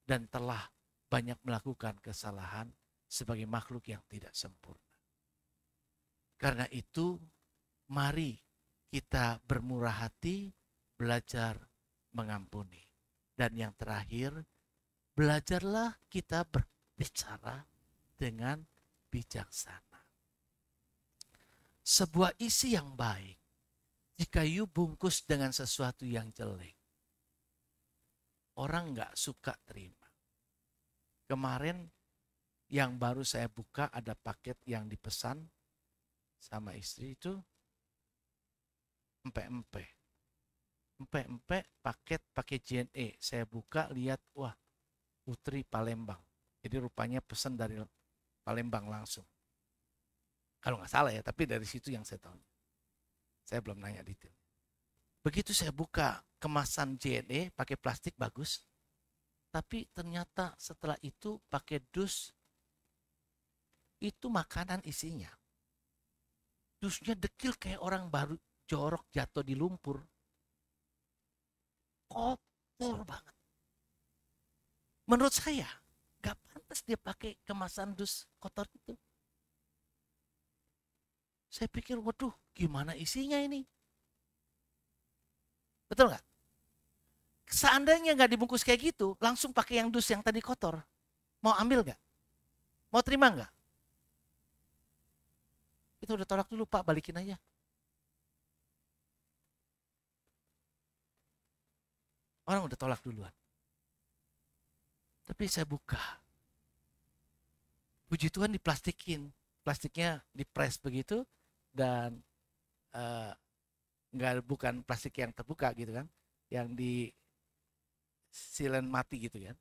dan telah banyak melakukan kesalahan sebagai makhluk yang tidak sempurna? Karena itu, mari kita bermurah hati, belajar mengampuni. Dan yang terakhir, belajarlah kita berbicara dengan bijaksana. Sebuah isi yang baik, jika you bungkus dengan sesuatu yang jelek, orang nggak suka terima. Kemarin yang baru saya buka ada paket yang dipesan sama istri itu empek-empek. Empek-empek pakai JNE. Saya buka lihat, wah, Putri Palembang. Jadi rupanya pesan dari Palembang langsung. Kalau nggak salah ya, tapi dari situ yang saya tahu. Saya belum nanya detail. Begitu saya buka kemasan JNE pakai plastik bagus. Tapi ternyata setelah itu pakai dus, itu makanan isinya. Dusnya dekil kayak orang baru jorok jatuh di lumpur. Kotor banget. Menurut saya, gak pantas dia pakai kemasan dus kotor itu. Saya pikir, waduh, gimana isinya ini? Betul nggak? Seandainya nggak dibungkus kayak gitu, langsung pakai yang dus yang tadi kotor. Mau ambil nggak? Mau terima nggak? Kita udah tolak dulu, Pak, balikin aja. Orang udah tolak duluan. Tapi saya buka. Puji Tuhan diplastikin. Plastiknya dipres begitu dan bukan plastik yang terbuka gitu kan. Yang di silen mati gitu kan.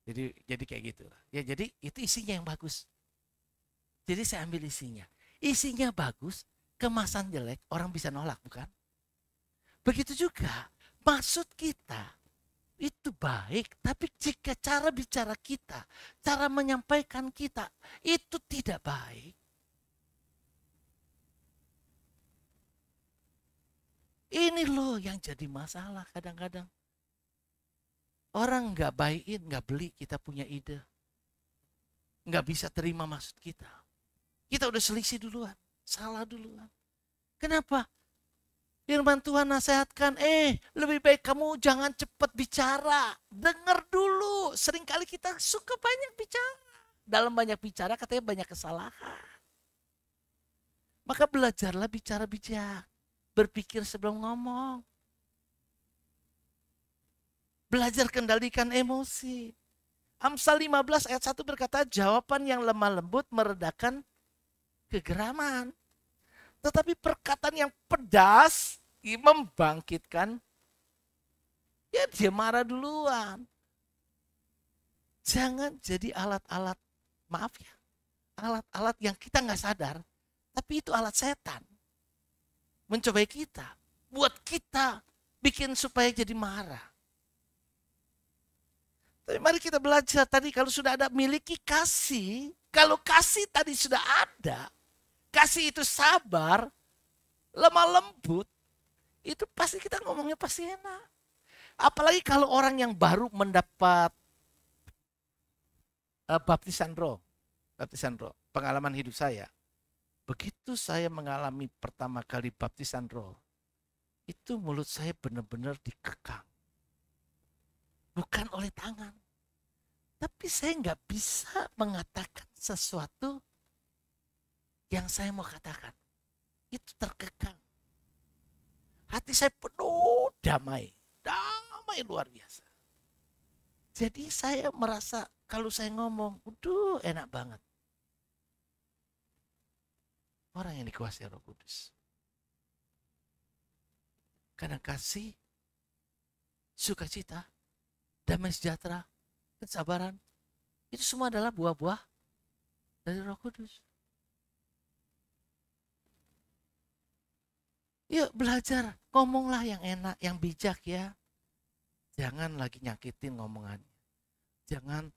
Jadi kayak gitu. Ya jadi itu isinya yang bagus. Jadi saya ambil isinya. Isinya bagus, kemasan jelek, orang bisa nolak bukan? Begitu juga maksud kita itu baik, tapi jika cara bicara kita, cara menyampaikan kita itu tidak baik. Ini loh yang jadi masalah kadang-kadang. Orang nggak buy-in, nggak beli kita punya ide. Nggak bisa terima maksud kita. Kita udah selisih duluan, salah duluan. Kenapa? Firman Tuhan nasihatkan, lebih baik kamu jangan cepat bicara. Dengar dulu, seringkali kita suka banyak bicara. Dalam banyak bicara katanya banyak kesalahan. Maka belajarlah bicara bijak. Berpikir sebelum ngomong. Belajar kendalikan emosi. Amsal 15 ayat 1 berkata, jawaban yang lemah lembut meredakan kegeraman. Tetapi perkataan yang pedas membangkitkan, ya dia marah duluan. Jangan jadi alat-alat, maaf ya, alat-alat yang kita nggak sadar, tapi itu alat setan. Mencobai kita, buat kita, bikin supaya jadi marah. Tapi mari kita belajar tadi kalau sudah ada miliki kasih. Kalau kasih tadi sudah ada. Kasih itu sabar. Lemah lembut. Itu pasti kita ngomongnya pasti enak. Apalagi kalau orang yang baru mendapat baptisan roh. Baptisan roh. Pengalaman hidup saya. Begitu saya mengalami pertama kali baptisan roh. Itu mulut saya benar-benar dikekang. Bukan oleh tangan. Tapi saya nggak bisa mengatakan sesuatu yang saya mau katakan. Itu terkekang. Hati saya penuh damai. Damai luar biasa. Jadi saya merasa kalau saya ngomong, enak banget. Orang yang dikuasai Roh Kudus. Karena kasih, sukacita, damai sejahtera, kesabaran, itu semua adalah buah-buah dari Roh Kudus. Yuk belajar, ngomonglah yang enak, yang bijak ya. Jangan lagi nyakitin ngomongannya. Jangan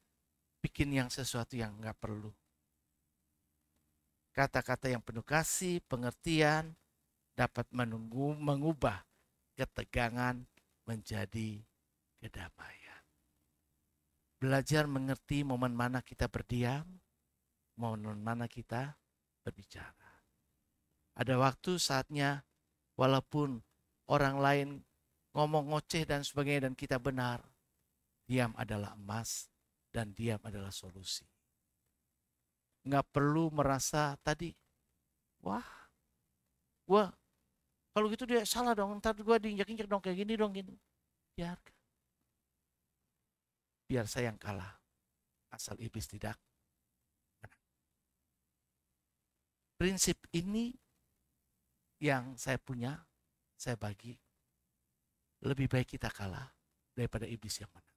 bikin yang sesuatu yang nggak perlu. Kata-kata yang penuh kasih, pengertian, dapat mengubah ketegangan menjadi kedamaian. Belajar mengerti momen mana kita berdiam, momen mana kita berbicara. Ada waktu saatnya walaupun orang lain ngomong ngoceh dan sebagainya dan kita benar, diam adalah emas dan diam adalah solusi. Nggak perlu merasa tadi, wah, kalau gitu dia salah dong, ntar gue diinjak-injak dong kayak gini dong gini. Biarkan. Biar saya yang kalah. asal iblis tidak menang. Prinsip ini yang saya punya, saya bagi. Lebih baik kita kalah daripada iblis yang menang.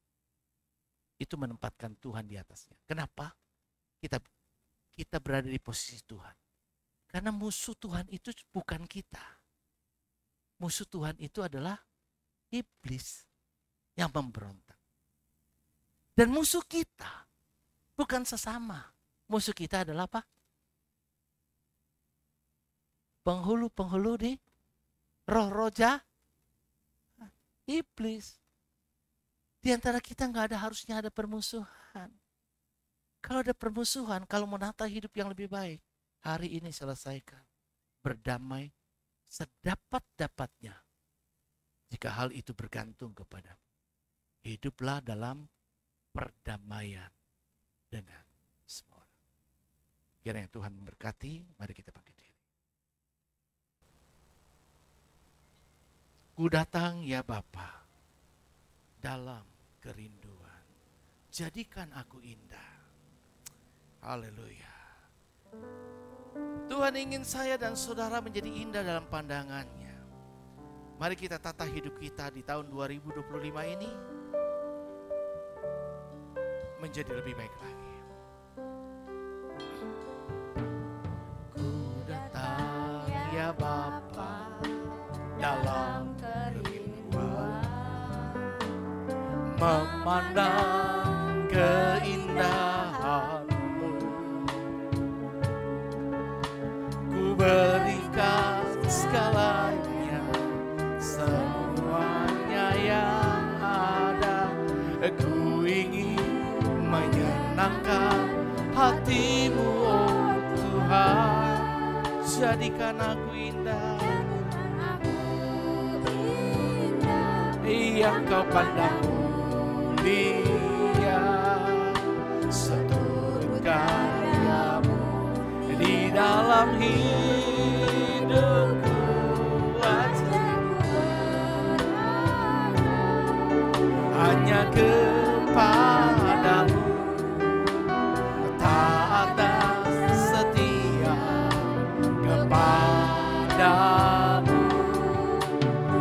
Itu menempatkan Tuhan di atasnya. Kenapa? Kita berada di posisi Tuhan. Karena musuh Tuhan itu bukan kita. Musuh Tuhan itu adalah iblis yang memberontak. Dan musuh kita bukan sesama. Musuh kita adalah apa? Penghulu-penghulu di roh-roh jahat. Iblis. Di antara kita harusnya ada permusuhan. Kalau ada permusuhan, kalau menata hidup yang lebih baik, hari ini selesaikan. Berdamai sedapat-dapatnya. Jika hal itu bergantung kepadamu. Hiduplah dalam perdamaian dengan semua orang. Kiranya Tuhan memberkati, mari kita bangkit diri. Ku datang ya Bapa, dalam kerinduan, jadikan aku indah. Haleluya. Tuhan ingin saya dan saudara menjadi indah dalam pandangannya. Mari kita tata hidup kita di tahun 2025 ini menjadi lebih baik lagi. Ku datang ya Bapa dalam kerinduan, memandang keindahan-Mu. Ku berikan segalanya, semuanya yang ada. Ku ingin menyenangkan hati-Mu, oh Tuhan. Jadikan aku indah yang Kau pandang mulia, seturut karya-Mu di dalam hidupku. Hanya kepadamu taat dan setia, kepadamu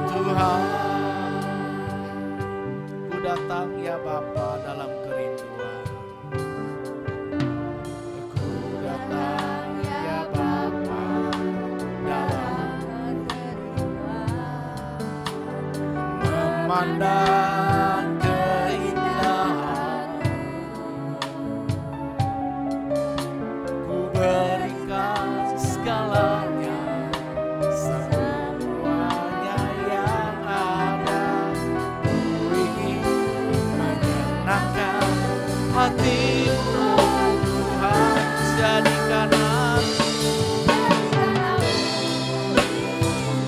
Tuhan. Ku datang ya Bapa dalam kerinduan. Ku datang ya Bapa dalam kerinduan, memandang keindahan. Ku berikan segalanya, semuanya yang ada. Ku ingin menyenangkan hati-Mu, Tuhan. Jadikan aku.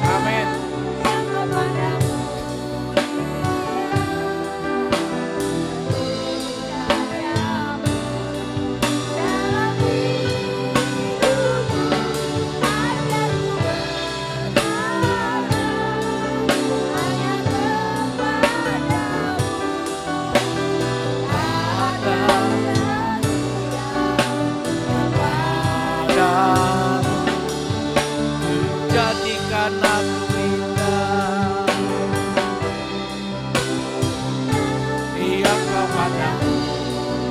Amin. Jadikan aku indah yang Kau pandang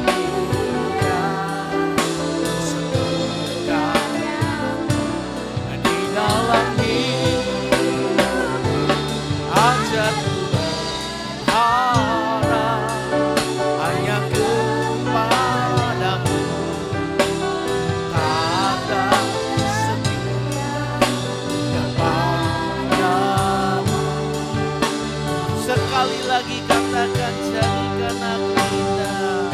mulia, seturut karya-Mu di dalam hidup. Ajar ku berharap hanya kepadamu, taat dan setia kepadamu. Sekali lagi katakan, jadikan aku indah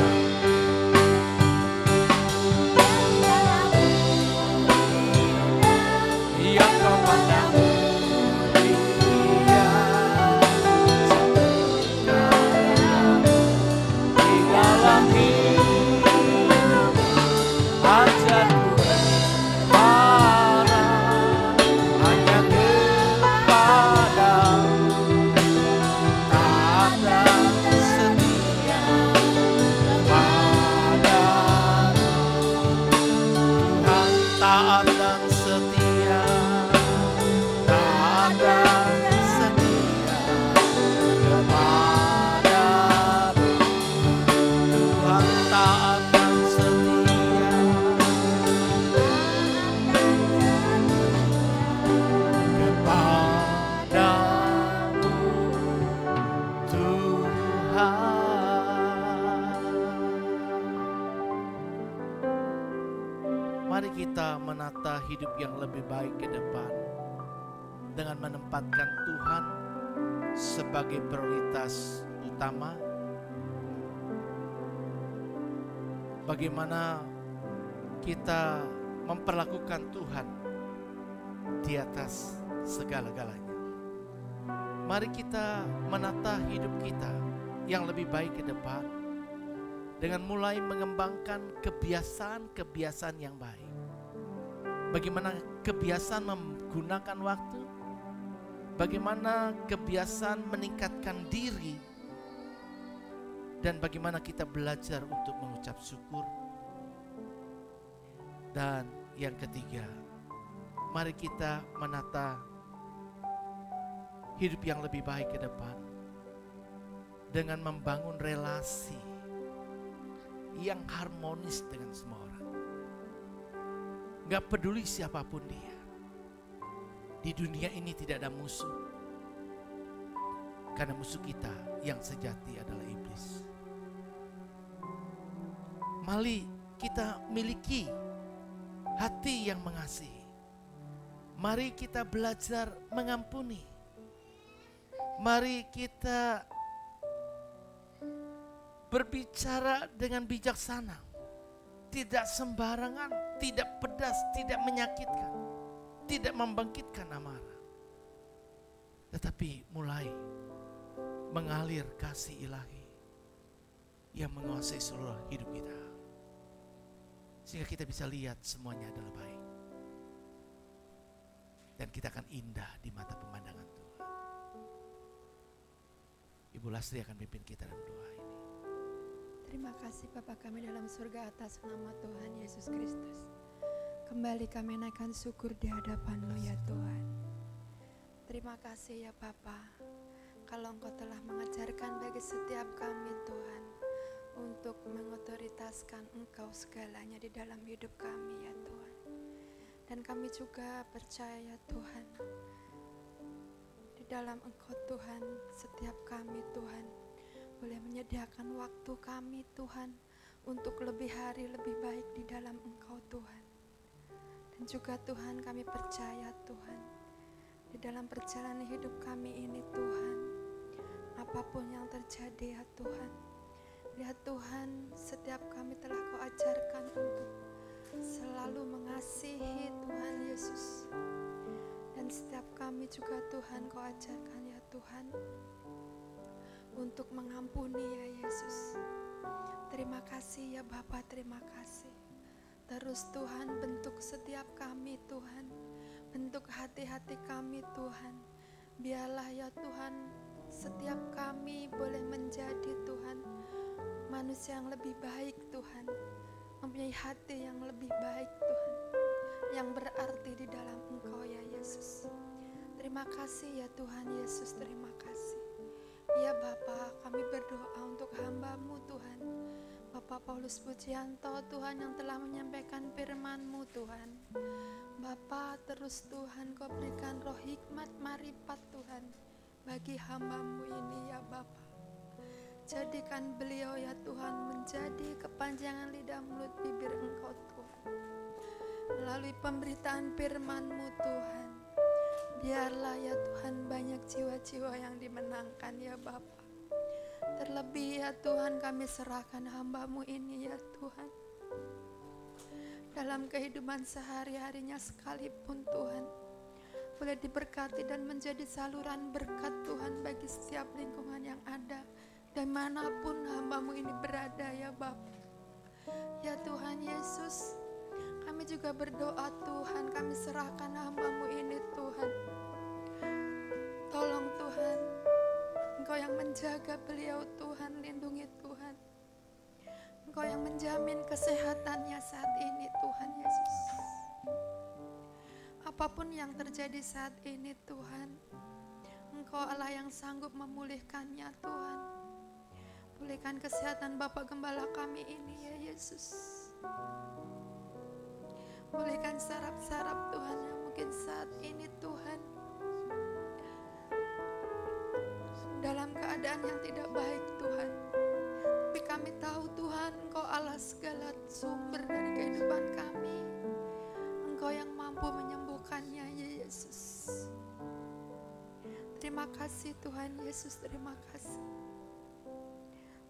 yang Kau pandang mulia, seturut karya-Mu di dalam hidup. Ajar ku berharap hanya kepadamu, taat dan setia Mari kita menata hidup yang lebih baik ke depan dengan menempatkan Tuhan sebagai prioritas utama. Bagaimana kita memperlakukan Tuhan di atas segala-galanya. Mari kita menata hidup kita yang lebih baik ke depan dengan mulai mengembangkan kebiasaan-kebiasaan yang baik. Bagaimana kebiasaan menggunakan waktu, bagaimana kebiasaan meningkatkan diri, dan bagaimana kita belajar untuk mengucap syukur. Dan yang ketiga, mari kita menata hidup yang lebih baik ke depan dengan membangun relasi yang harmonis dengan semua orang. Gak peduli siapapun dia. Di dunia ini tidak ada musuh. Karena musuh kita yang sejati adalah iblis. Mari kita miliki hati yang mengasihi. Mari kita belajar mengampuni. Mari kita berbicara dengan bijaksana, tidak sembarangan, tidak pedas, tidak menyakitkan, tidak membangkitkan amarah, tetapi mulai mengalir kasih ilahi yang menguasai seluruh hidup kita, sehingga kita bisa lihat semuanya adalah baik dan kita akan indah di mata pemandangan Tuhan. Ibu Lastri akan pimpin kita dalam doa ini. Terima kasih Bapa kami dalam surga atas nama Tuhan Yesus Kristus. Kembali kami naikkan syukur di hadapan-Mu ya Tuhan. Terima kasih ya Bapa, kalau Engkau telah mengajarkan bagi setiap kami Tuhan untuk mengotoritaskan Engkau segalanya di dalam hidup kami ya Tuhan. Dan kami juga percaya Tuhan, di dalam Engkau Tuhan, setiap kami Tuhan boleh menyediakan waktu kami Tuhan untuk lebih hari lebih baik di dalam Engkau Tuhan. Dan juga Tuhan kami percaya Tuhan, di dalam perjalanan hidup kami ini Tuhan, apapun yang terjadi ya Tuhan, lihat Tuhan, setiap kami telah Kau ajarkan untuk selalu mengasihi Tuhan Yesus. Dan setiap kami juga Tuhan Kau ajarkan ya Tuhan untuk mengampuni ya Yesus. Terima kasih ya Bapa, terima kasih. Terus Tuhan bentuk setiap kami Tuhan, bentuk hati-hati kami Tuhan. Biarlah ya Tuhan, setiap kami boleh menjadi Tuhan manusia yang lebih baik Tuhan, mempunyai hati yang lebih baik Tuhan, yang berarti di dalam Engkau ya Yesus. Terima kasih ya Tuhan Yesus, terima kasih. Ya Bapa, kami berdoa untuk hamba-Mu Tuhan, Bapak Paulus Pujianto Tuhan, yang telah menyampaikan firman-Mu Tuhan. Bapa, terus Tuhan Kau berikan roh hikmat marifat Tuhan bagi hamba-Mu ini ya Bapa. Jadikan beliau ya Tuhan menjadi kepanjangan lidah mulut bibir Engkau Tuhan. Melalui pemberitaan firman-Mu Tuhan, biarlah ya Tuhan banyak jiwa-jiwa yang dimenangkan ya Bapa. Terlebih ya Tuhan, kami serahkan hamba-Mu ini ya Tuhan, dalam kehidupan sehari-harinya sekalipun Tuhan, boleh diberkati dan menjadi saluran berkat Tuhan bagi setiap lingkungan yang ada, dimanapun hamba-Mu ini berada ya Bapa. Ya Tuhan Yesus, kami juga berdoa Tuhan, kami serahkan hamba-Mu ini Tuhan. Tolong Tuhan, Engkau yang menjaga beliau Tuhan, lindungi Tuhan. Engkau yang menjamin kesehatannya saat ini Tuhan Yesus. Apapun yang terjadi saat ini Tuhan, Engkau Allah yang sanggup memulihkannya Tuhan. Pulihkan kesehatan Bapak Gembala kami ini ya Yesus. Pulihkan saraf-saraf Tuhan yang mungkin saat ini Tuhan dalam keadaan yang tidak baik Tuhan. segala sumber dari kehidupan kami. Engkau yang mampu menyembuhkannya ya Yesus. Terima kasih Tuhan Yesus, terima kasih.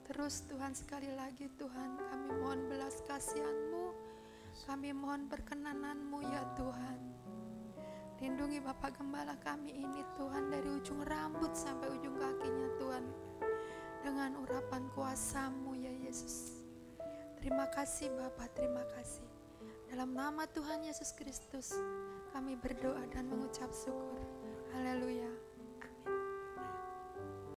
Terus Tuhan, sekali lagi Tuhan, kami mohon belas kasihan-Mu, kami mohon perkenanan-Mu ya Tuhan. Lindungi Bapak Gembala kami ini Tuhan, dari ujung rambut sampai ujung kakinya Tuhan, dengan urapan kuasa-Mu ya Yesus. Terima kasih Bapak, terima kasih. Dalam nama Tuhan Yesus Kristus kami berdoa dan mengucap syukur. Haleluya.